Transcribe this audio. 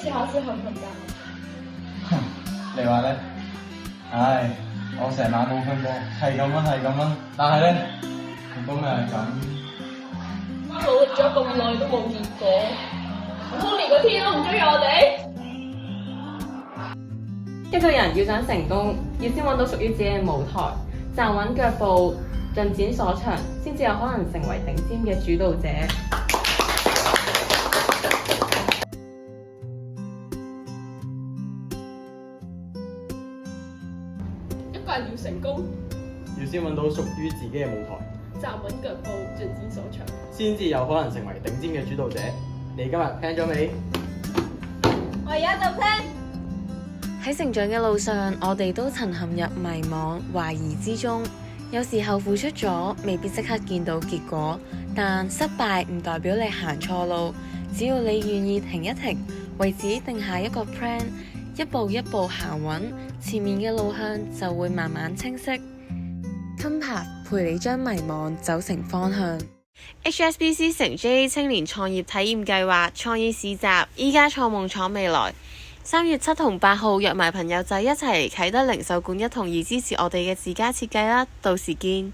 次考試合唔合格？你話咧？唉，我成晚冇瞓過，係咁蚊係咁蚊，但係咧，成功係咁。努力咗咁耐都冇結果，唔通連個天都唔中意我哋？一個人要想成功，要先揾到屬於自己嘅舞台，站穩腳步，盡展所長，先至有可能成為頂尖嘅主導者。一個人要成功，要先揾到屬於自己嘅舞台，站穩腳步，盡展所長，先至有可能成為頂尖嘅主導者。你今日聽咗未？我而家就聽。喺成長嘅路上，我哋都曾陷入迷茫、懷疑之中。有時候付出咗，未必即刻見到結果，但失敗唔代表你行錯路。只要你願意停一停，為自己定下一個 plan， 一步一步行穩，前面嘅路向就會慢慢清晰。Compass 陪你將迷茫走成方向。HSBC 成 J 青年創業體驗計劃創意市集，依家創夢闖未來。3月7同8號約埋朋友仔一齊嚟啟德零售館一同意支持我哋嘅自家設計啦，到時見。